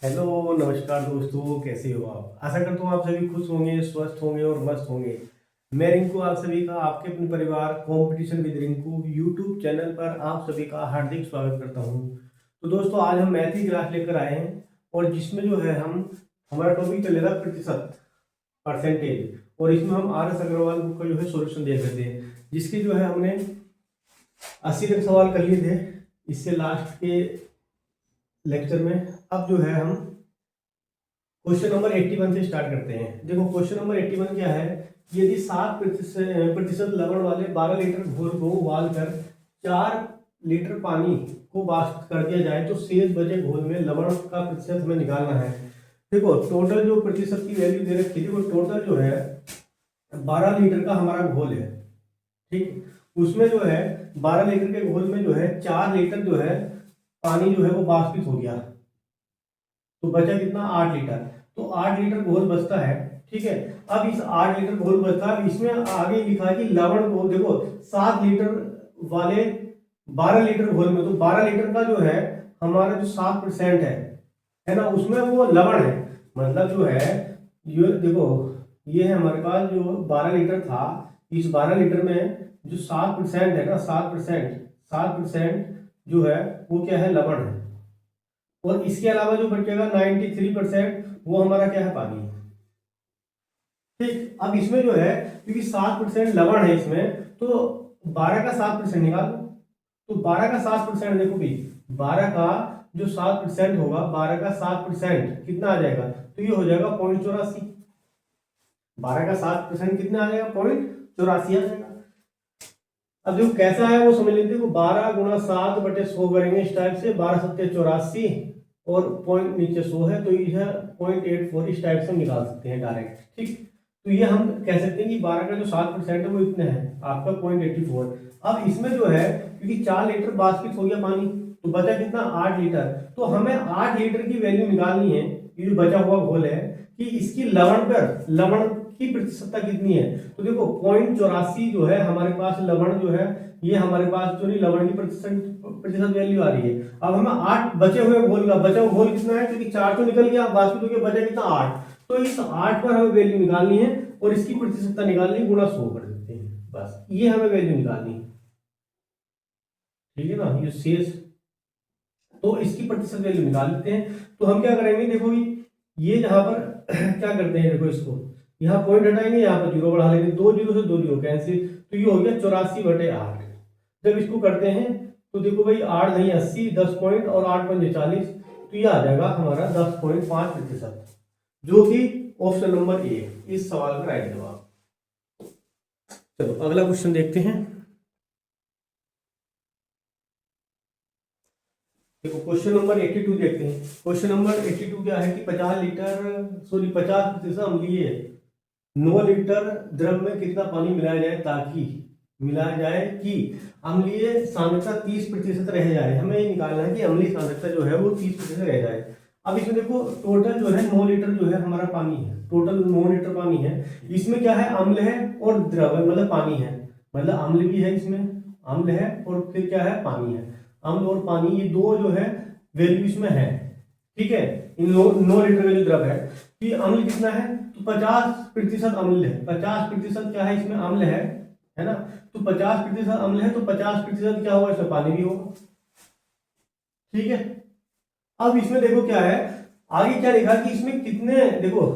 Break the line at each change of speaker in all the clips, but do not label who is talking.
Hello नमस्कार दोस्तों, कैसे हो आप। आशा करता हूँ आप सभी खुश होंगे, स्वस्थ होंगे और मस्त होंगे। मैं रिंकू आप सभी का आपके अपने परिवार competition with Rinku YouTube channel पर आप सभी का हार्दिक स्वागत करता हूँ। तो दोस्तों आज हम मैथ की क्लास लेकर आए हैं और जिसमें जो है हम हमारा टॉपिक चलेगा प्रतिशत, परसेंटेज। और इसमें हम आर एस अग्रवाल बुक का जो है सॉल्यूशन देख रहे थे, जिसके जो है हमने 80 तक सवाल कर लिए थे इससे लास्ट के लेक्चर में। अब जो है हम क्वेश्चन नंबर 81 से स्टार्ट करते हैं। देखो क्वेश्चन नंबर 81 क्या है। यदि 7% लवण वाले 12 लीटर घोल को उबाल कर 4 लीटर पानी को वाष्प कर दिया जाए तो शेष बचे घोल में लवण का प्रतिशत हमें निकालना है। देखो टोटल जो प्रतिशत की वैल्यू दे रखी है, देखो टोटल जो है 12 लीटर का हमारा घोल है, ठीक। उसमें जो है 12 लीटर के घोल में जो है 4 लीटर जो है पानी जो है वो वाष्पित हो गया, तो बचा कितना 8 लीटर। तो 8 लीटर घोल बचता है, ठीक है। अब इस 8 लीटर घोल बचता है, इसमें आगे लिखा है कि लवण को देखो 7 लीटर वाले 12 लीटर घोल में, तो 12 लीटर का जो है हमारा जो 7% है ना, उसमें वो लवण है। मतलब जो है ये देखो, ये है हमारे पास जो 12 लीटर था, इस 12 लीटर में जो 7% है ना, 7% जो है वो क्या है, लवण है। और इसके अलावा जो बचेगा 93% वो हमारा क्या है, पानी है, ठीक। अब इसमें जो है क्योंकि 7% लवण है इसमें, तो 12 का 7% निकाल दो। तो 12 का 7% देखो भाई, 12 का जो 7% होगा, 12 का 7% कितना आ जाएगा, तो ये हो जाएगा 0.84। 12 का 7% कितना आ जाएगा, 0.84 आ जाएगा। अब जो कैसा है वो समझ लेते हैं। 12 गुणा 7/100 करेंगे इस टाइप से, 12 सत्ते 84 और पॉइंट नीचे 100 है, तो यह 0.84 इस टाइप से हम निकाल सकते हैं डायरेक्ट, ठीक। तो ये हम कह सकते हैं कि 12 का जो 7% है वो इतने है आपका 0.84। अब इसमें जो है क्योंकि 4 लीटर वाष्पित हो गया पानी, तो बचा कितना 8 लीटर। तो हमें 8 लीटर की वैल्यू निकालनी है, ये जो बचा हुआ घोल है, कि इसकी लवण की प्रतिशतता कितनी है। तो देखो 0.84 जो है हमारे पास लवण जो है, ये हमारे पास जो नहीं लवण की प्रतिशत वैल्यू आ रही है। अब हमें 8 बचे हुए घोल का, बचा हुआ घोल कितना है, क्योंकि 4 तो निकल गया, वाष्पित हो गया, बचा कितना 8। तो इस 8 पर हमें वैल्यू निकालनी है और इसकी प्रतिशतता निकालनी गुणा 100 कर देते हैं, बस ये हमें वैल्यू निकालनी है, ठीक है ना। ये शेष, तो इसकी प्रतिशत वैल्यू निकाल लेते हैं। तो हम क्या करेंगे, देखो ये जहां पर क्या करते हैं, देखो इसको यहाँ पॉइंट हटाएंगे, यहाँ पर जीरो बढ़ा लेंगे, 2 जीरो से 2 जीरो कैंसिल, तो ये हो गया 84/8। जब इसको करते हैं तो देखो भाई 8 नहीं 80, 10 पॉइंट और 8 पंजे 40, तो ये आ जाएगा हमारा 10.5%, जो कि ऑप्शन नंबर ए इस सवाल का राइट जवाब। चलो अगला क्वेश्चन देखते हैं। देखो क्वेश्चन नंबर 82 देखते हैं। क्वेश्चन नंबर 82 क्या है कि 50% अम्लीय 9 लीटर द्रव में कितना पानी मिलाया जाए कि अम्लीय सांद्रता 30% रह जाए। हमें ये निकालना है कि अम्लीय सांद्रता जो है वो 30% रह जाए। अब इसमें देखो टोटल जो है 9 लीटर जो है हमारा पानी है, टोटल 9 लीटर पानी है। इसमें क्या है, अम्ल है और द्रव है, मतलब पानी है, मतलब अम्ल भी है, इसमें अम्ल है और फिर क्या है, पानी है। अम्ल और पानी ये दो जो है वैल्यू इसमें है, ठीक है। इन 9 लीटर का जो द्रव है, तो ये अम्ल कितना है, तो 50% अम्ल है। 50% क्या है, इसमें अम्ल है ना। तो 50% अम्ल है, तो 50% क्या होगा, इसमें पानी भी होगा, ठीक है। अब इसमें देखो क्या है, आगे क्या लिखा कि इसमें कितने, देखो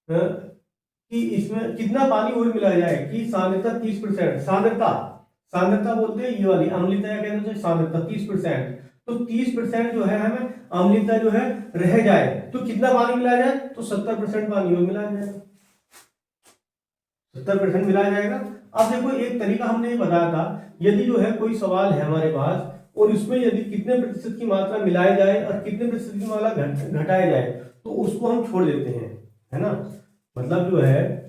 कि इसमें कितना पानी और मिलाया जाए कि सांद्रता 30%। सांद्रता बोलते हैं ये वाली, अम्लता या कहते हैं सांद्रता 30%। तो 30% जो है हमें अम्लता जो है रह जाए, तो कितना पानी मिलाया जाए, तो 70% पानी और मिलाया जाएगा, 70% मिलाया जाएगा। अब देखो एक तरीका हमने ये बताया था, यदि जो है कोई सवाल है हमारे पास और उसमें यदि कितने प्रतिशत की मात्रा मिलाई जाए और कितने प्रतिशत की मात्रा घटाया जाए, तो उसको हम छोड़ देते हैं, है ना। मतलब जो है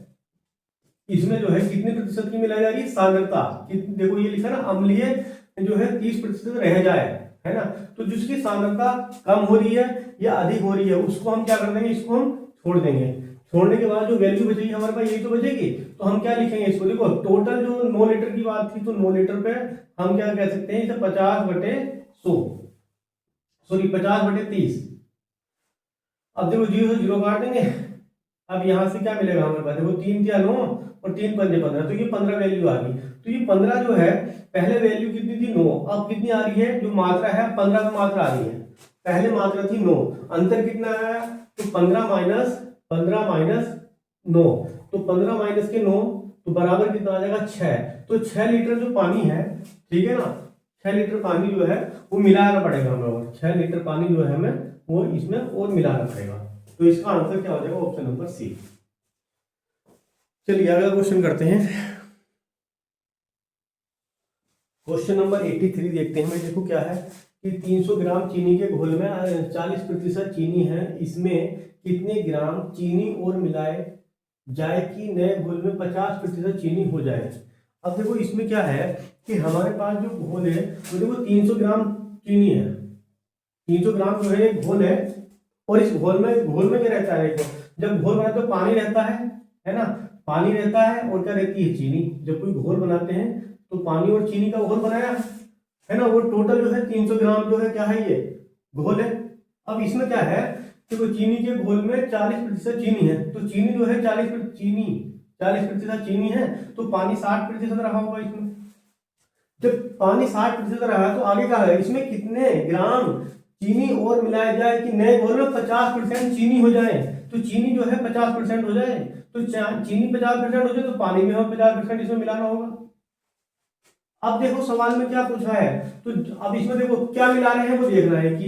इसमें जो है कितने प्रतिशत की मिलाई जा रही है, सांद्रता। देखो ये लिखा ना, अम्लीय जो है 30% रह जाए, है ना। तो जिसकी सांद्रता कम हो रही है या अधिक हो रही है, उसको हम क्या कर देंगे, इसको हम छोड़ देंगे। छोड़ने के बाद जो वैल्यू बचेगी हमारे पास, यही तो बचेगी। तो हम क्या लिखेंगे इसको, देखो टोटल जो 9 लीटर की बात थी, तो 9 लीटर पे हम क्या कह सकते हैं, इसे 50/100, सॉरी 50/30, अब देखो 0 से 0 काट देंगे। अब यहाँ से क्या मिलेगा हमारे पास, देखो 3 क्या 9 और 3 पंजे 15, तो ये 15 वैल्यू आ गई। तो ये 15 जो है, पहले वैल्यू कितनी थी 9, अब कितनी आ रही है, जो मात्रा है 15 में मात्रा आ रही है, पहले मात्रा थी 9, अंतर कितना आया, तो 15 माइनस 9, तो 15 माइनस के 9 तो बराबर कितना आ जाएगा 6। तो 6 लीटर जो पानी है, ठीक है ना, 6 लीटर पानी जो है वो मिलाना पड़ेगा हमें, और 6 लीटर पानी जो है हमें वो इसमें और मिलाना पड़ेगा। तो इसका आंसर क्या हो जाएगा, ऑप्शन नंबर सी। चलिए अगला क्वेश्चन करते हैं। क्वेश्चन नंबर 83 देखते हैं। देखो क्या है कि 300 ग्राम चीनी के घोल में 40% चीनी है, इसमें कितने ग्राम चीनी और मिलाए जाए कि नए घोल में 50% चीनी हो जाए। अब देखो इसमें क्या है कि हमारे पास जो घोल है वो देखो 300 ग्राम चीनी है, 300 ग्राम जो है एक घोल है, और इस घोल में क्या रहता है, देखो जब घोल बनाते तो पानी रहता है ना, पानी रहता है और क्या रहती है चीनी। जब कोई घोल बनाते हैं तो पानी और चीनी का घोल बनाया है ना, वो टोटल जो है 300 ग्राम जो है क्या है, ये घोल है। अब इसमें क्या है, देखो चीनी के घोल में 40% चीनी है, तो चीनी जो है 40% चीनी है, तो पानी 60% रहा होगा इसमें। जब पानी 60% रहा है तो आगे क्या है, इसमें कितने ग्राम चीनी और मिलाया जाए कि नए घोल में 50% चीनी हो जाए। तो चीनी जो है 50% हो जाए, तो चीनी 50% हो जाए तो पानी में हमें 50% इसमें मिलाना होगा। अब देखो सवाल में क्या पूछा है, तो अब इसमें देखो क्या मिला रहे हैं वो देखना है कि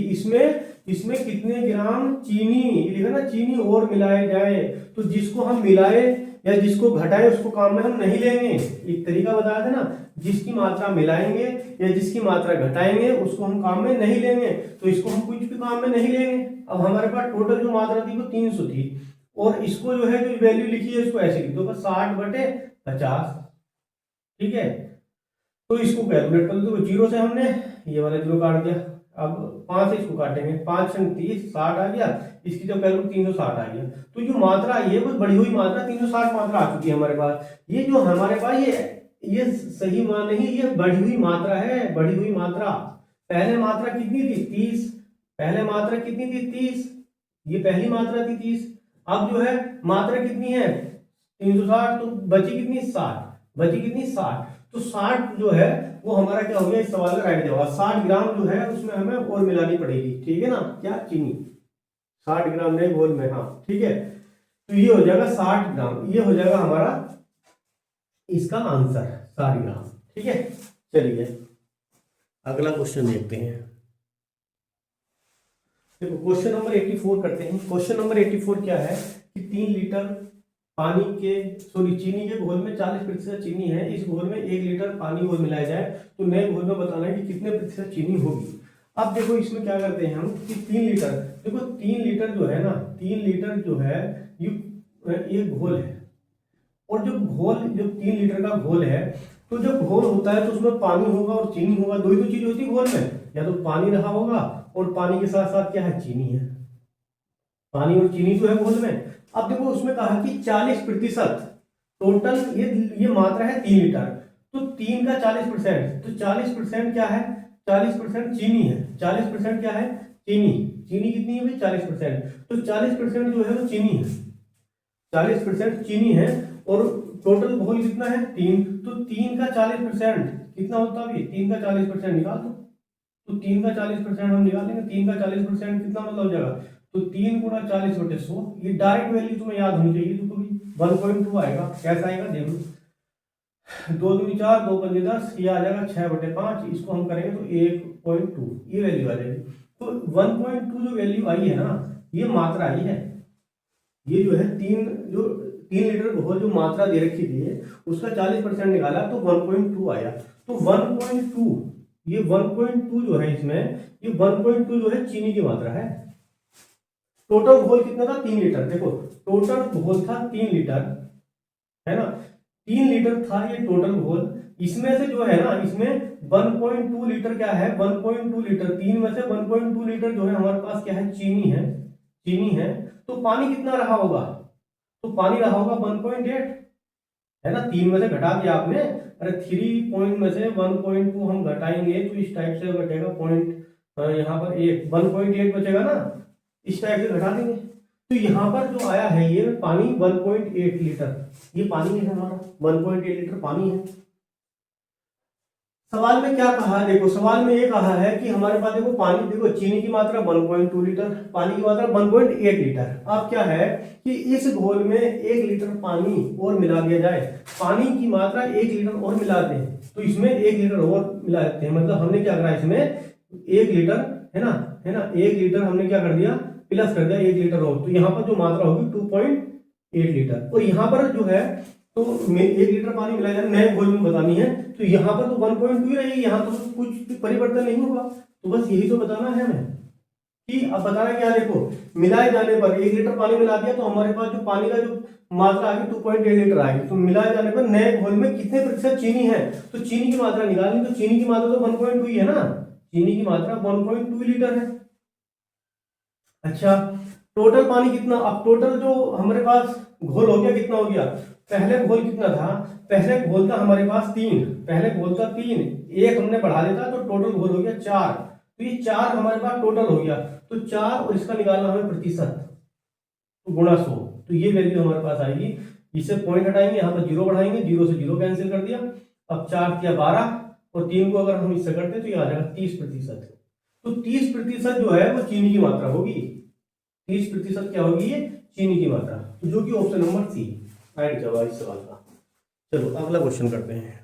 इसमें कितने ग्राम चीनी, लिखा ना चीनी और मिलाए जाए। तो जिसको हम मिलाए या जिसको घटाए उसको काम में हम नहीं लेंगे। एक तरीका बताया था ना, जिसकी मात्रा मिलाएंगे या जिसकी मात्रा घटाएंगे उसको हम काम में नहीं लेंगे, तो इसको हम कुछ भी काम में नहीं लेंगे। अब हमारे पास टोटल जो मात्रा थी वो 300 थी, और इसको जो है जो वैल्यू लिखी है इसको ऐसे लिख दो 60/50, ठीक है। तो इसको कैलकुलेट कर दो, 0 से हमने ये वाला 0 काट दिया, अब 5 से इसको काटेंगे, 5 से 30 60 आ गया, इसकी जब वैल्यू 360 आ गया। तो जो मात्रा आई है वो बढ़ी हुई मात्रा 360 मात्रा आ चुकी है हमारे पास। ये जो हमारे पास ये सही मान नहीं, ये बढ़ी हुई मात्रा है, बढ़ी हुई मात्रा। पहले मात्रा कितनी थी 30, पहले मात्रा कितनी थी 30, ये पहली मात्रा थी 30। अब जो है मात्रा कितनी है 360, तो बची कितनी 60, बची कितनी 60। तो 60 जो है वो हमारा क्या हो गया, इस सवाल का राइट जवाब 60 ग्राम जो है उसमें हमें और मिलानी पड़ेगी, ठीक है ना, क्या चीनी 60 ग्राम नहीं घोल में, हाँ ठीक है। तो ये हो जाएगा 60 ग्राम, ये हो जाएगा हमारा इसका आंसर 60 ग्राम, ठीक है। चलिए अगला क्वेश्चन देखते हैं। देखो क्वेश्चन नंबर 84 करते हैं। क्वेश्चन नंबर 84 क्या है कि 3 लीटर पानी के चीनी के घोल में 40% चीनी है, इस घोल में 1 लीटर पानी और मिलाया जाए तो नए घोल में बताना है कि कितने प्रतिशत चीनी होगी। अब देखो इसमें क्या करते हैं हम कि 3 लीटर, देखो 3 लीटर जो है ना, 3 लीटर जो है ये घोल है, और जो 3 लीटर का घोल है, तो जब घोल होता है तो उसमें पानी होगा और चीनी होगा, दो ही तो चीज होती है घोल में, या तो पानी रहा होगा और पानी के साथ साथ क्या है चीनी है, पानी और चीनी जो है घोल में। अब देखो उसमें कहा कि 40% टोटल, ये मात्रा है 3 लीटर, तो 3 का 40%, तो 40% क्या है, 40% चीनी है, 40% क्या है चीनी, चीनी कितनी है भाई 40%, तो 40% जो है वो चीनी है, 40% चीनी है, और टोटल घोल कितना है 3, तो 3 का 40% कितना होता है, 3 का 40% निकाल दो, तो 3 का 40% हम निकालेंगे, 3 का 40% कितना मतलब हो जाएगा, तो 3 गुणा 40/100, ये डायरेक्ट वैल्यू तुम्हें याद होनी चाहिए, तो कभी 1.2 आएगा, कैसा आएगा देख लो, 2 दूनी 4, 2 पंजे 10, ये आ जाएगा 6/5, इसको हम करेंगे तो 1.2 ये वैल्यू आ जाएगी। तो 1.2 जो वैल्यू आई है ना, ये मात्रा आई है, ये जो है 3 लीटर घोल जो मात्रा दे रखी थी उसका 40% निकाला तो 1.2 आया। तो 1.2, ये 1.2 जो है इसमें, ये 1.2 जो है चीनी की मात्रा है। टोटल घोल कितना था 3 लीटर, देखो टोटल घोल था 3 लीटर, है ना, 3 लीटर था ये टोटल घोल, इसमें से जो है ना, इसमें 1.2 लीटर क्या है, 1.2 लीटर 3 में से 1.2 लीटर जो है हमारे पास क्या है चीनी है, चीनी है। तो पानी कितना रहा होगा, तो पानी रहा होगा 1.8, है ना, 3 में से घटा दिया आपने, अरे 3 पॉइंट में से 1.2 हम घटाएंगे तो इस टाइप से बचेगा पॉइंट, यहाँ पर 1.8 बचेगा ना, इस टाइप से घटा देंगे, तो यहाँ पर जो आया है ये पानी 1.8 लीटर, ये पानी है हमारा 1.8 लीटर पानी है। सवाल में क्या कहा है, देखो सवाल में ये कहा है कि हमारे पास देखो पानी, देखो चीनी की मात्रा 1.2 लीटर, पानी की मात्रा 1.8 लीटर। अब क्या है कि इस घोल में 1 लीटर पानी और मिला दिया जाए, पानी की मात्रा 1 लीटर और मिला दें, तो इसमें 1 लीटर और मिला देते हैं। मतलब हमने क्या करा इसमें 1 लीटर है ना 1 लीटर हमने क्या कर दिया, प्लस कर दिया 1 लीटर और, तो यहाँ पर जो मात्रा होगी 2.8 लीटर। और यहाँ पर जो है तो 1 लीटर पानी मिलाया जाए, नए घोल में बतानी है, तो यहाँ पर तो 1.2 ही रहेगी, यहाँ तो कुछ परिवर्तन नहीं होगा। तो बस यही तो बताना है हमें कि अब बताना क्या, देखो मिलाए जाने पर 1 लीटर पानी मिला दिया तो हमारे पास जो पानी का जो मात्रा आएगी 2.8 लीटर आएगी। तो मिलाए जाने पर नए घोल में कितने प्रतिशत चीनी है, तो चीनी की मात्रा निकालनी, तो चीनी की मात्रा तो 1.2 ही है ना, चीनी की मात्रा 1.2 लीटर है। अच्छा टोटल पानी कितना, अब टोटल जो हमारे पास घोल हो गया कितना हो गया, पहले घोल कितना था, पहले घोल था हमारे पास 3, पहले घोल था 3, एक हमने बढ़ा देता तो टोटल घोल हो गया 4, तो ये 4 हमारे पास टोटल हो गया। तो 4 और इसका निकालना हमें प्रतिशत, तो गुणा 100, तो ये वैल्यू हमारे पास आएगी। इससे पॉइंट हटाएंगे, यहाँ पर 0 बढ़ाएंगे, 0 से 0 कैंसिल कर दिया। अब 4 किया 12 और 3 को अगर हम इससे करते तो ये आ जाएगा 30%। तो 30% जो है वो चीनी की मात्रा होगी, 30% क्या होगी, ये चीनी की मात्रा, तो जो कि ऑप्शन नंबर सी राइट जवाब इस सवाल का। चलो अगला क्वेश्चन करते हैं,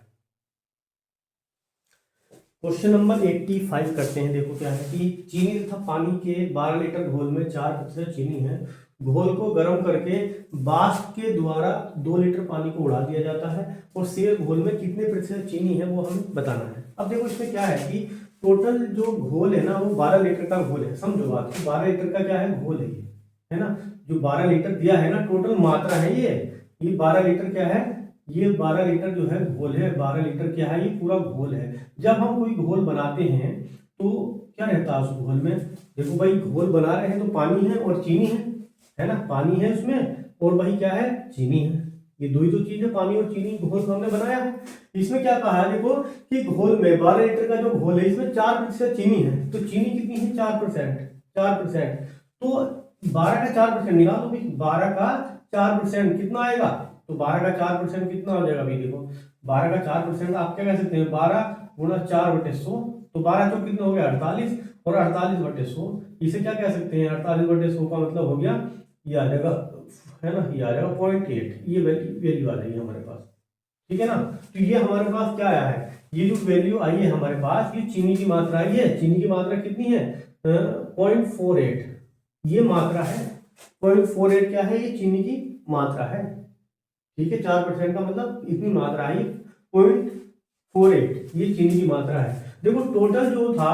क्वेश्चन नंबर 85 करते हैं। देखो क्या है कि चीनी तथा पानी के 12 लीटर घोल में 4% चीनी है, घोल को गर्म करके वाष्प के द्वारा 2 लीटर पानी को उड़ा दिया जाता है और शेष घोल में कितने प्रतिशत चीनी है वो हमें बताना है। अब देखो इसमें क्या है कि टोटल जो घोल है ना वो 12 लीटर का घोल है, समझो बात, 12 लीटर का क्या है घोल है ये, है ना, जो 12 लीटर दिया है ना टोटल मात्रा है ये 12 लीटर क्या है, ये 12 लीटर जो है घोल है, 12 लीटर क्या है, ये पूरा घोल है। जब हम कोई घोल बनाते हैं तो क्या रहता है उस घोल में, देखो भाई घोल बना रहे हैं तो पानी है और चीनी है ना, पानी है उसमें और भाई क्या है चीनी है, ये दो ही तो चीज है, पानी और चीनी, घोल हमने बनाया है। इसमें क्या कहा है देखो कि घोल में 12 लीटर का जो घोल है इसमें 4% चीनी है, तो चीनी कितनी है 4%, तो 12 का 4% निकालो भाई, 12 का 4% कितना आएगा, तो 12 का 4% कितना हो जाएगा भाई, देखो 12 का 4% आप क्या कह सकते हैं 12 गुणा 4/100, तो 12 चौक कितना हो गया 48 और 48/100, इसे क्या कह सकते हैं 48/100 का मतलब हो गया ये आ जाएगा, है ना, ये आ जाएगा 0.8, ये वैल्यू आ जाएगी हमारे पास, ठीक है ना। तो ये हमारे पास क्या आया है, ये जो वैल्यू आई है हमारे पास, ये चीनी की मात्रा आई है, चीनी की मात्रा कितनी है 0.48, ये मात्रा है 0.48, क्या है ये चीनी की मात्रा है, ठीक है, 4% का मतलब इतनी मात्रा आई 0.48, ये चीनी की मात्रा है। देखो टोटल जो था,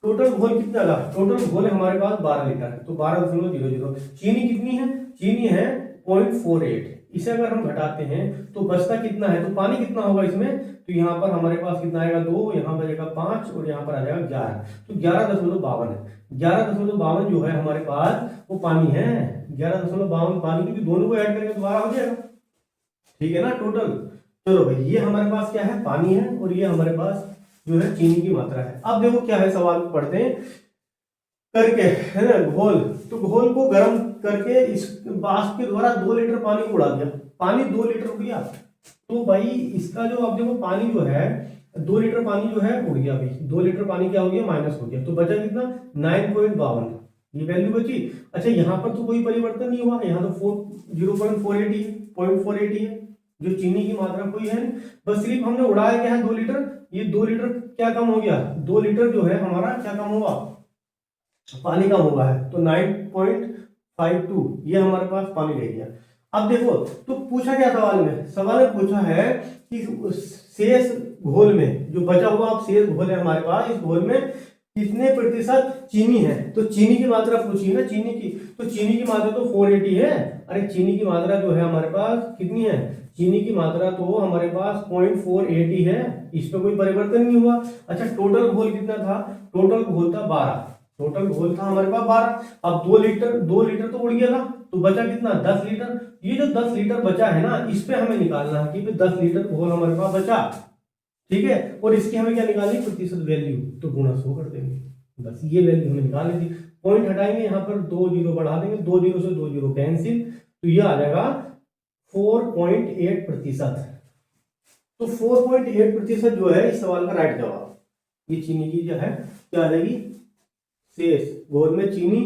टोटल घोल कितना था, टोटल घोल है हमारे पास 12 लीटर, तो 12.00, चीनी कितनी है, चीनी है 0.48, इसे अगर हम घटाते हैं तो बचता कितना है, तो पानी कितना होगा इसमें, तो यहाँ पर हमारे पास कितना आएगा 2, यहाँ पर आएगा 5 और यहाँ पर आ जाएगा 11, तो 11.52 है, 11.52 जो है हमारे पास वो पानी है, 11.52 पानी, क्योंकि दोनों को ऐड करके दोबारा हो जाएगा, ठीक है ना टोटल। चलो भाई ये हमारे पास क्या है पानी है और ये हमारे पास जो है चीनी की मात्रा है। अब देखो क्या है सवाल पढ़ते हैं करके, है ना, घोल, तो घोल को गर्म करके इस वाष्प के द्वारा 2 लीटर पानी को उड़ा दिया, पानी 2 लीटर उड़ गया, तो भाई इसका जो अब देखो पानी जो है 2 लीटर पानी जो है उड़ गया भाई, 2 लीटर पानी क्या हो गया माइनस हो गया, तो बचा कितना 9.52, ये वैल्यू बची। अच्छा यहाँ पर तो कोई परिवर्तन नहीं हुआ, यहाँ तो 0.48 है, जो चीनी की मात्रा कोई है नहीं, बस सिर्फ हमने उड़ाया क्या है 2 लीटर, ये 2 लीटर क्या कम हो गया, 2 लीटर जो है हमारा क्या कम होगा, पानी कम हुआ है, तो 9.52 ये हमारे पास पानी रह गया। अब देखो तो पूछा क्या सवाल में, सवाल में पूछा है कि शेष घोल में जो बचा हुआ अब शेष घोल है हमारे पास, इस घोल में कितने प्रतिशत चीनी है, तो चीनी की मात्रा पूछी ना चीनी की, तो चीनी की मात्रा तो 480 है, अरे चीनी की मात्रा जो है हमारे पास कितनी है, चीनी की मात्रा तो हमारे पास 0.480 है, इसमें कोई परिवर्तन नहीं हुआ। अच्छा टोटल घोल कितना था, टोटल घोल था 12, टोटल घोल था हमारे पास 12, अब 2 लीटर तो उड़ गया था, तो बचा कितना 10 लीटर, ये जो 10 लीटर बचा है ना इस पे हमें निकालना है कि 10 लीटर घोल हमारे पास बचा, ठीक है, और इसकी हमें क्या निकालनी प्रतिशत वैल्यू, तो गुणा 100 कर देंगे, बस ये वैल्यू हमें निकाल दी। पॉइंट हटाएंगे, यहाँ पर 2 जीरो बढ़ा देंगे, 2 जीरो से 2 जीरो कैंसिल, तो ये आ जाएगा 4.8%। तो 4.8% जो है इस सवाल का राइट जवाब। ये चीनी की जो है क्या आ जाएगी, शेष घोल में चीनी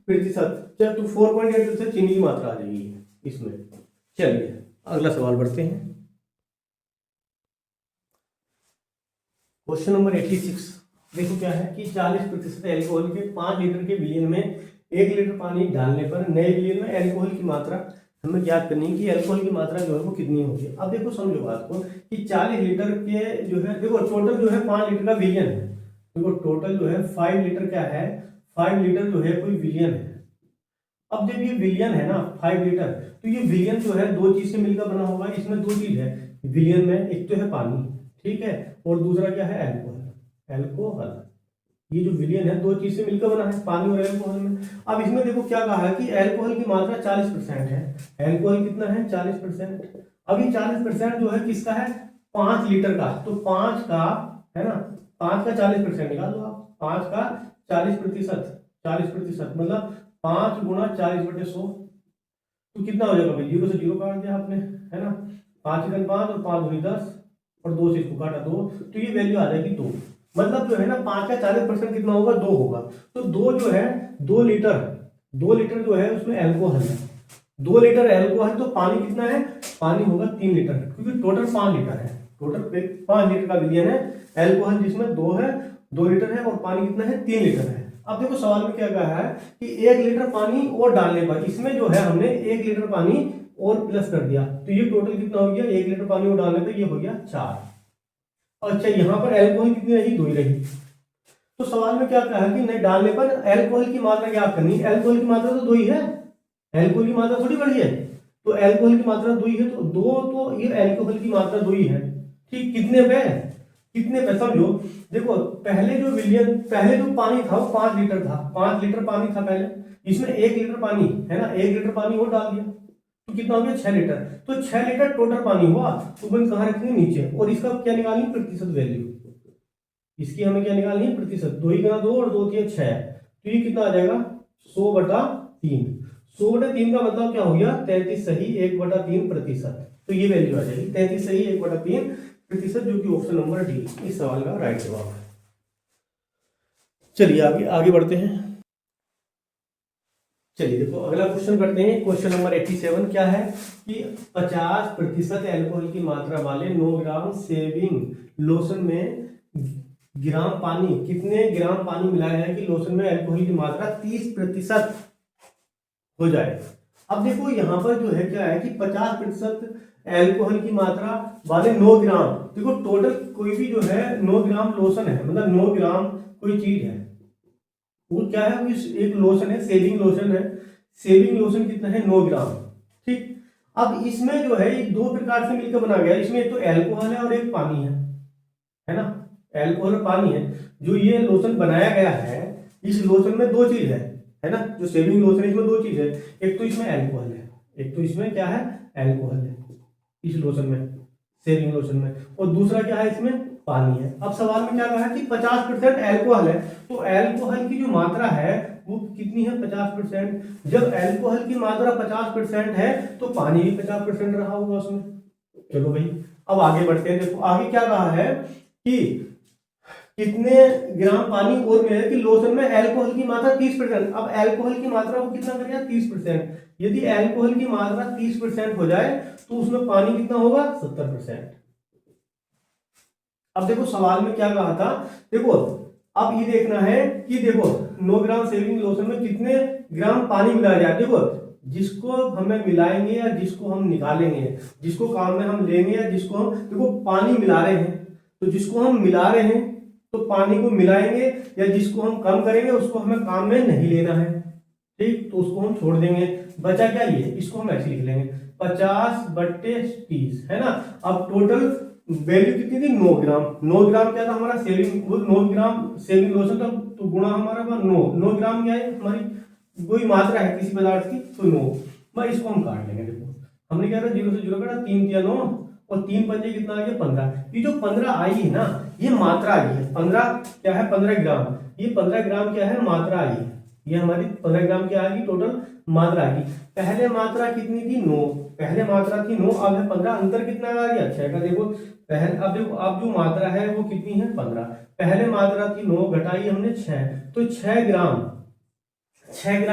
प्रतिशत, तो 4.8% चीनी की मात्रा आ जाएगी इसमें। चलिए अगला सवाल बढ़ते हैं। Question number 86। देखो क्या है कि 40% एल्कोहल के 5 लीटर के विलयन में 1 लीटर पानी डालने पर नए विलयन में एल्कोहल की मात्रा हमें ज्ञात करनी है कि एल्कोहल की मात्रा जो है वो कितनी होगी। अब देखो समझो बात को कि 40 लीटर के जो है, देखो टोटल जो है 5 लीटर का विलयन है। देखो टोटल जो है 5 लीटर क्या है, 5 लीटर जो है कोई विलयन है। अब जब ये विलयन है ना 5 लीटर, तो ये विलयन जो है दो चीज से मिलकर बना होगा। इसमें दो चीज है विलयन में, एक तो है पानी, ठीक है, और दूसरा क्या है एल्कोहल। एल्कोहल ये जो विलयन है दो चीज से मिलकर बना है, पानी और एल्कोहल में। अब इसमें देखो क्या कहा है कि एल्कोहल की मात्रा 40% है। एल्कोहल कितना है, 40%। अब ये 40% जो है किसका है, 5 लीटर का। तो 5 का है ना, 5 का 40% निकाल दो आप। 5 का 40%, 40% मतलब 5 गुणा 40/100, तो कितना हो जाएगा भाई, 0 से 0 काट दिया आपने, है ना। 5 1 5 और 5 दूनी 10 और 2 से इसको काटा 2, तो ये वैल्यू आ जाएगी 2। मतलब जो है ना 5 का 40% कितना होगा, 2 होगा। तो 2 जो है 2 लीटर, 2 लीटर जो है उसमें एल्कोहल है, 2 लीटर एल्कोहल। तो पानी कितना है, पानी होगा 3 लीटर, क्योंकि टोटल 5 लीटर है। टोटल 5 लीटर का विलयन है, एल्कोहल जिसमें 2 है, 2 लीटर है, और पानी कितना है, 3 लीटर है। अब देखो सवाल में क्या कहा है कि 1 लीटर पानी और डालने पर, इसमें जो है हमने 1 लीटर पानी और प्लस कर दिया, तो ये टोटल कितना हो गया, 1 लीटर पानी और डालने पर ये हो गया 4। अच्छा यहाँ पर एल्कोहल कितनी रही, 2 ही रही। तो सवाल में क्या कहा है कि नहीं डालने पर एल्कोहल की मात्रा क्या करनी, एल्कोहल की मात्रा तो 2 ही है, एल्कोहल की मात्रा थोड़ी बढ़ी है। तो एल्कोहल की मात्रा 2 ही है, तो 2, तो ये एल्कोहल की मात्रा 2 ही है। ठीक, कितने पे, कितने पे समझो। देखो पहले जो विलयन, पहले जो पानी था वो 5 लीटर था, 5 लीटर पानी था पहले, इसमें 1 लीटर पानी है ना, 1 लीटर पानी और डाल दिया, तो कितना हो गया, 6 लीटर। तो 6 लीटर टोटल पानी हुआ, तो अपन कहाँ रखेंगे, नीचे। और इसका क्या निकालनी, प्रतिशत वैल्यू, इसकी हमें क्या निकालनी है, प्रतिशत। 2 ही गुना 2 और 2 दिया 6, तो ये कितना आ जाएगा, 100/3। 100/3 का मतलब क्या हो गया, 33 सही 1/3%। तो ये वैल्यू आ जाएगी 33 सही 1/3%, जो कि ऑप्शन नंबर डी इस सवाल का राइट जवाब है। चलिए आगे आगे बढ़ते हैं। चलिए देखो अगला क्वेश्चन करते हैं। क्वेश्चन नंबर 87 क्या है कि 50% एल्कोहल की मात्रा वाले 9 ग्राम सेविंग लोशन में ग्राम पानी, कितने ग्राम पानी मिलाया है कि लोशन में अल्कोहल की मात्रा 30% हो जाए। अब देखो यहाँ पर जो है क्या है कि 50% एल्कोहल की मात्रा वाले 9 ग्राम, देखो टोटल कोई भी जो है 9 ग्राम लोशन है, मतलब 9 ग्राम कोई चीज है, वो क्या है, वो एक लोशन है, सेविंग लोशन है। सेविंग लोशन कितना है, 9 ग्राम। ठीक, अब इसमें जो है दो प्रकार से मिलकर बना गया, इसमें एक तो एल्कोहल है और एक पानी है ना, एल्कोहल और पानी है। जो ये लोशन बनाया गया है, इस लोशन में दो चीज है ना, जो सेविंग लोशन है इसमें दो चीज है, एक तो इसमें एल्कोहल है, एक तो इसमें क्या है, एल्कोहल है इस लोशन में, सेविंग लोशन में, और दूसरा क्या है, इसमें पानी है। अब सवाल में क्या कहा है कि 50% एल्कोहल है, तो एल्कोहल की जो मात्रा है वो कितनी है, 50%। जब एल्कोहल की मात्रा 50% है तो पानी भी 50% रहा होगा उसमें। चलो भाई अब आगे बढ़ते हैं। देखो आगे क्या कहा है कि कितने ग्राम पानी और मिला कि लोशन में एल्कोहल की मात्रा 30%। अब एल्कोहल की मात्रा वो कितना करेगा, 30%। यदि एल्कोहल की मात्रा 30% हो जाए तो उसमें पानी कितना होगा, 70%। अब देखो सवाल में क्या कहा था, देखो अब ये देखना है कि देखो 9 ग्राम सेविंग लोशन में कितने ग्राम पानी मिलाया जाए। देखो जिसको हमें मिलाएंगे या जिसको हम निकालेंगे, जिसको काम में हम लेंगे या जिसको हम, देखो पानी मिला रहे हैं, तो जिसको हम मिला रहे हैं तो पानी को मिलाएंगे, या जिसको हम कम करेंगे उसको हमें काम में नहीं लेना है, ठीक, तो उसको हम छोड़ देंगे। बचा क्या, ये इसको हम ऐसे लिख लेंगे 50/30 है ना। अब टोटल वैल्यू कितनी थी, 9 ग्राम। 9 ग्राम क्या था हमारा सेविंग, वो 9 ग्राम सेविंग लोशन था, तो गुणा हमारा 9 ग्राम क्या है, हमारी कोई मात्रा है किसी पदार्थ की, तो 9। मैं इसको हम काट लेंगे। देखो हमने क्या था, 0 से 0 काटा, 3 दिया 9 और 3 पंजे कितना आ गया 15। ये जो 15 आई है ना, ये मात्रा आई है। 15 क्या है 15 ग्राम, ये 15 ग्राम क्या है मात्रा आई है। ये हमारी 15 ग्राम क्या आएगी टोटल मात्रा आएगी। पहले मात्रा कितनी थी 9, पहले मात्रा थी 9, अब है 15, अंतर कितना आ गया 6 का। देखो पहले अब देखो अब जो मात्रा है वो कितनी है 15, पहले मात्रा थी 9 घटाई हमने 6, तो 6 ग्राम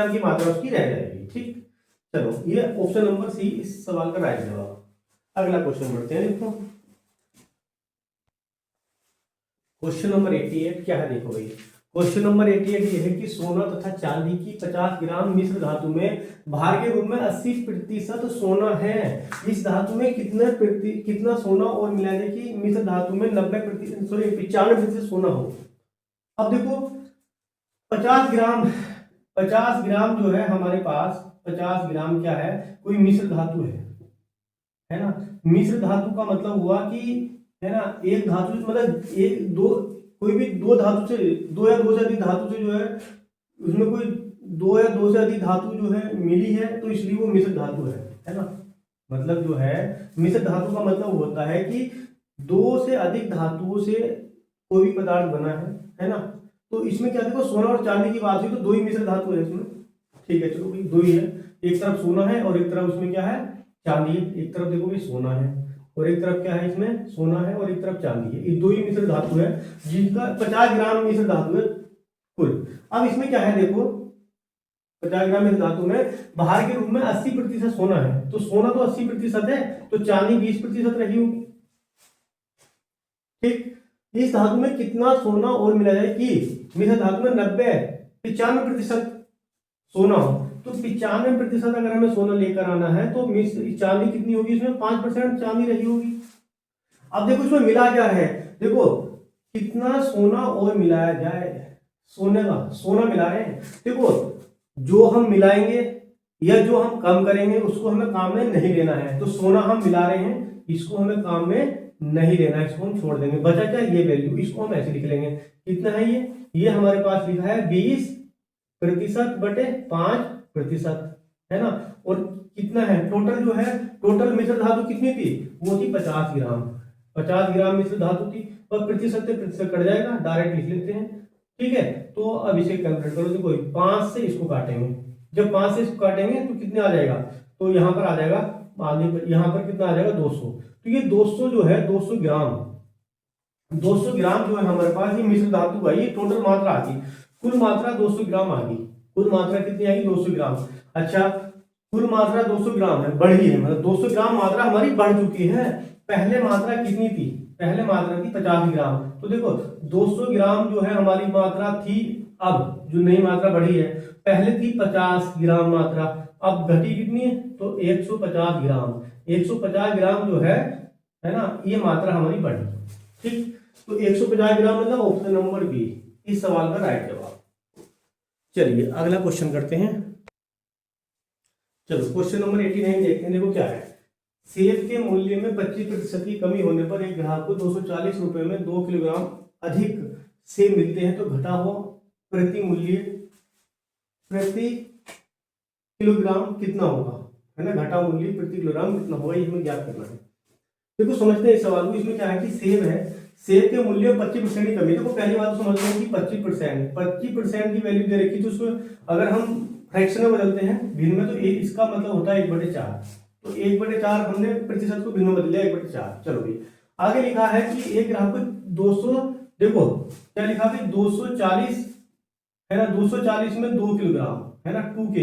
की मात्रा उसकी रह जाएगी। ठीक, चलो ये ऑप्शन नंबर सी इस सवाल का राइट जवाब। अगला क्वेश्चन बढ़ते हैं। देखो क्वेश्चन नंबर 88 क्या है, देखो भाई क्वेश्चन नंबर 88 ये है कि सोना तथा चांदी की 50 ग्राम मिश्र धातु में भार के रूप में 80% सोना है। इस धातु में कितना सोना और मिलाने की मिश्र धातु में 95% सोना हो। अब देखो 50 ग्राम जो है हमारे पास 50 ग्राम क्या है कोई मिश्र धातु है ना। मिश्र धातु का मतलब हुआ कि है ना एक धातु मतलब एक दो कोई भी दो धातु से दो या दो से अधिक धातु से जो है उसमें कोई दो या दो से अधिक धातु जो है मिली है तो इसलिए वो मिश्र धातु है ना। मतलब जो है मिश्र धातु का मतलब होता है कि दो से अधिक धातुओं से कोई भी पदार्थ बना है ना। तो इसमें क्या देखो सोना और चांदी की बात हुई तो दो ही मिश्र धातु है इसमें। ठीक है चलो भाई दो ही है, एक तरफ सोना है और एक तरफ उसमें क्या है चांदी है। एक तरफ देखो भाई सोना है और एक तरफ क्या है इसमें सोना है और एक तरफ चांदी है। ये दो ही मिश्र धातु है जिनका 50 ग्राम मिश्र धातु है कुल। अब इसमें क्या है देखो 50 ग्राम मिश्र धातु में भार के रूप में 80% सोना है, तो सोना तो 80% है तो चांदी 20% रही होगी। ठीक, इस धातु में कितना सोना और मिला जाए कि मिश्र धातु में 95% सोना हो, तो 95% अगर हमें सोना लेकर आना है तो चांदी कितनी होगी इसमें 5% चांदी रही होगी। अब देखो इसमें मिला क्या है, देखो कितना सोना और मिलाया जाए, सोने का सोना मिला रहे हैं। देखो जो हम मिलाएंगे या जो हम कम करेंगे उसको हमें काम में नहीं लेना है। तो सोना हम मिला रहे हैं इसको हमें काम में नहीं लेना है, इसको हम छोड़ देंगे। बचा क्या ये वैल्यू, इसको हम ऐसे लिख लेंगे। कितना है ये हमारे पास लिखा है 20% बटे 5% है ना। और कितना है टोटल जो है टोटल मिश्र धातु कितनी थी वो थी 50 ग्राम। 50 ग्राम मिश्र धातु थी और प्रतिशत से प्रतिशत कट जाएगा, डायरेक्ट लिख लेते हैं। ठीक है तो अब इसे कैलकुलेट करो। देखो 5 से इसको काटेंगे, जब 5 से इसको काटेंगे तो कितने आ जाएगा, तो यहाँ पर आ जाएगा यहाँ पर कितना आ जाएगा 200। तो ये 200 जो है 200 ग्राम जो है हमारे पास ये मिश्र धातु का ये टोटल मात्रा आ गई। कुल मात्रा 200 ग्राम आ गई। कुल मात्रा कितनी आएगी 200 ग्राम। अच्छा कुल मात्रा 200 ग्राम है, बढ़ी है, मतलब 200 ग्राम मात्रा हमारी बढ़ चुकी है। पहले मात्रा कितनी थी, पहले मात्रा थी 50 ग्राम। तो देखो 200 ग्राम जो है हमारी मात्रा थी, अब जो नई मात्रा बढ़ी है पहले थी 50 ग्राम मात्रा, अब घटी कितनी है तो 150 ग्राम। 150 ग्राम जो है ना ये मात्रा हमारी बढ़ी। ठीक, तो 150 ग्राम मतलब ऑप्शन नंबर बी इस सवाल का राइट जवाब। चलिए अगला क्वेश्चन करते हैं। चलो क्वेश्चन नंबर 89 देखते हैं। देखो क्या है, सेब के मूल्य में 25% की कमी होने पर एक ग्राहक को 240 रुपए में 2 किलोग्राम अधिक सेब मिलते हैं तो घटा हुआ प्रति मूल्य प्रति किलोग्राम कितना होगा, है ना। घटा मूल्य प्रति किलोग्राम कितना होगा ये हमें ज्ञात करना है। देखो समझते हैं इस सवाल को। इसमें क्या है कि सेब है, सेब के मूल्य में 25% की कमी। देखो पहली बात तो समझ लो कि 25% की वैल्यू दे रखी तो उसको अगर हम फ्रैक्शन में बदलते हैं भिन्न में तो इसका मतलब होता है 1/4। तो 1/4 हमने प्रतिशत को भिन्न में बदल दिया 1/4। चलो भाई आगे लिखा है कि एक ग्राहक को 200 देखो क्या लिखा है 240 है ना, 240 में 2 किलोग्राम है ना 2 kg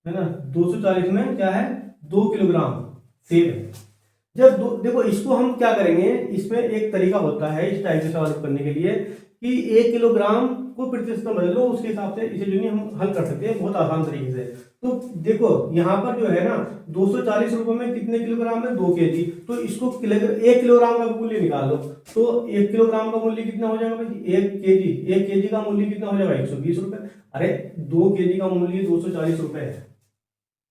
है ना। 240 में क्या है 2 किलोग्राम सेब है। जब देखो इसको हम क्या करेंगे, इसमें एक तरीका होता है इस टाइप से सवाल करने के लिए कि 1 किलोग्राम को प्रतिशत में बदल लो, उसके हिसाब से इसे जो नहीं हम हल कर सकते हैं बहुत आसान तरीके से। तो देखो यहाँ पर जो है ना 240 रुपए में कितने किलोग्राम है 2 kg, तो इसको 1 किलोग्राम का मूल्य निकाल लो। तो 1 किलोग्राम का मूल्य कितना हो जाएगा भाई 1 kg का मूल्य कितना हो जाएगा 120 रुपए। अरे 2 kg का मूल्य 240 रुपए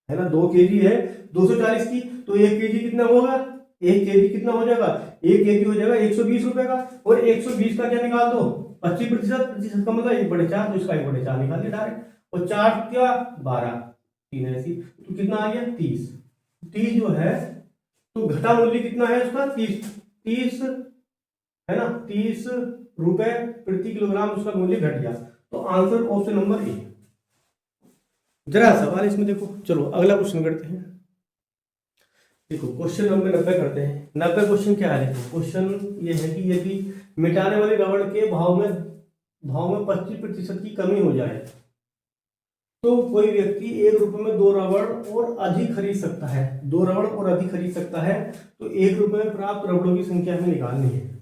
है ना। 2 kg है 240 की, तो 1 kg कितना होगा 1 kg कितना हो जाएगा 1 kg हो जाएगा 120 रुपए का। और 120 का क्या निकाल दो 25% का मतलब 1/4, तो इसका 1/4 निकाल दिया डायरेक्ट। और 4 क्या 12 3 ऐसी, तो कितना आ गया 30 जो है तो घटा मूल्य कितना है उसका 30 है ना, 30 रुपए प्रति किलोग्राम उसका मूल्य घट गया। तो आंसर ऑप्शन नंबर ए। जरा सवाल इसमें देखो, चलो अगला क्वेश्चन करते हैं। देखो क्वेश्चन नंबर 90 करते हैं। 90 क्वेश्चन क्या है, देखो क्वेश्चन ये है कि यदि मिटाने वाली रबड़ के भाव में 25% की कमी हो जाए तो कोई व्यक्ति 1 रुपए में 2 रबड़ और अधिक खरीद सकता है। 2 रबड़ और अधिक खरीद सकता है, तो 1 रुपए में प्राप्त रबड़ों की संख्या हमें निकालनी है।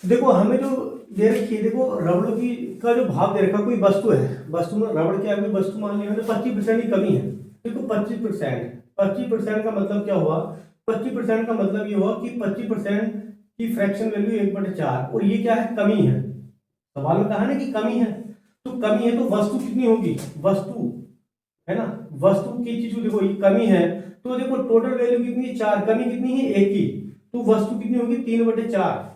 देखो हमें जो दे रखी है, देखो रबड़ों की का जो भाव दे रखा, कोई वस्तु है, वस्तु में रबड़ क्या है, वस्तु मान लिया हमने 25% की कमी है। देखो 25% का मतलब क्या हुआ, 25% का मतलब ये हुआ कि 25% की फ्रैक्शन वैल्यू 1/4, और ये क्या है, कमी है। सवाल में कहा ना कि कमी है, तो कमी है तो वस्तु कितनी होगी, वस्तु है ना, वस्तु की चीज देखो ये कमी है, तो देखो टोटल वैल्यू कितनी है 4, कमी कितनी है 1 की, तो वस्तु कितनी होगी 3/4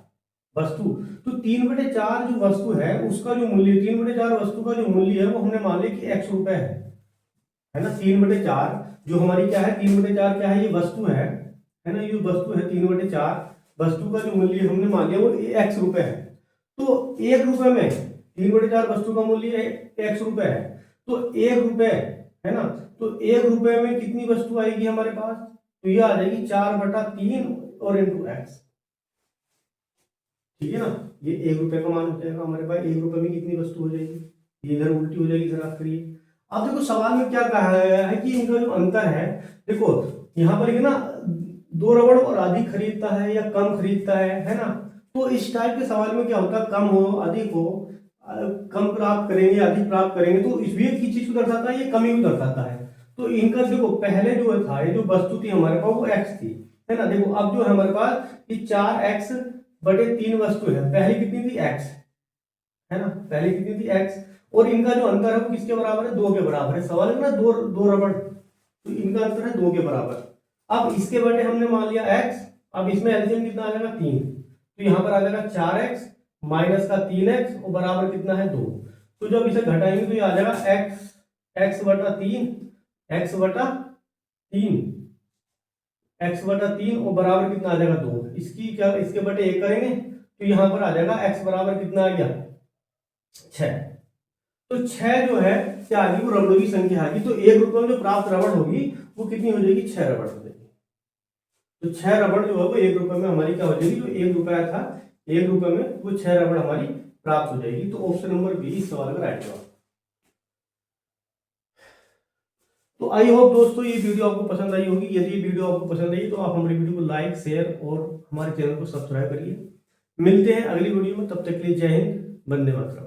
वस्तु। तो 3/4 जो वस्तु है उसका जो मूल्य, 3/4 वस्तु का जो मूल्य है वो हमने मान लिया कि x रुपए है ना। 3/4 जो हमारी क्या है, 3/4 क्या है, ये वस्तु है ना, ये वस्तु है 3/4 वस्तु का जो मूल्य हमने मान लिया वो x रुपए है। तो 1 रुपए में 3/4 वस्तु का मूल्य x रुपए है, तो 1 रुपए है ना, तो 1 रुपए में कितनी वस्तु आएगी हमारे पास, तो ये आ जाएगी 4/3 और इंटू x, ठीक है ना। ये 1 रुपए का मान हो जाएगा हमारे पास, 1 रुपए में कितनी वस्तु हो जाएगी, ये इधर उल्टी हो जाएगी, इधर आप करिए। अब देखो सवाल में क्या कहा है कि इनका जो अंतर है, देखो यहाँ पर ना 2 रबड़ और अधिक खरीदता है या कम खरीदता है ना। तो इस टाइप के सवाल में क्या होता है, कम हो अधिक हो, कम प्राप्त करेंगे अधिक प्राप्त करेंगे, तो इस एक की चीज को दर्शाता है, ये कमी को दर्शाता है। तो इनका देखो पहले जो था, ये जो वस्तु थी हमारे पास वो x थी, है ना। देखो अब जो है हमारे पास ये 4x/3 वस्तु है, पहले कितनी थी x, है ना, पहले कितनी थी x, और इनका जो अंतर है वो किसके बराबर है, 2 के बराबर है। सवाल है ना, दो रबड़, तो इनका अंतर है 2 के बराबर। अब इसके बटे हमने मान लिया x, अब इसमें एलसीएम कितना आ जाएगा 3, तो यहाँ पर आ जाएगा 4x माइनस का 3x और बराबर कितना है 2। तो जब इसे घटाएंगे तो ये आ जाएगा x/3 x/3 और बराबर कितना आ जाएगा 2। इसकी क्या, इसके बटे 1 करेंगे तो यहाँ पर आ जाएगा x बराबर कितना आ गया 6। तो 6 जो है क्या आ गई, वो रबड़ों की संख्या आ गई। तो 1 रुपए में जो प्राप्त रबड़ होगी वो कितनी हो जाएगी, 6 रबड़ हो जाएगी। तो 6 रबड़ जो है वो 1 रुपए में हमारी क्या हो जाएगी, जो 1 रुपया था 1 रुपए में वो 6 रबड़ हमारी प्राप्त हो जाएगी। तो ऑप्शन नंबर बी इस सवाल का राइट जवाब। तो आई होप दोस्तों ये वीडियो आपको पसंद आई होगी। यदि ये वीडियो आपको पसंद आई तो आप हमारी वीडियो को लाइक शेयर और हमारे चैनल को सब्सक्राइब करिए। मिलते हैं अगली वीडियो में, तब तक के लिए जय हिंद, वंदे मातरम।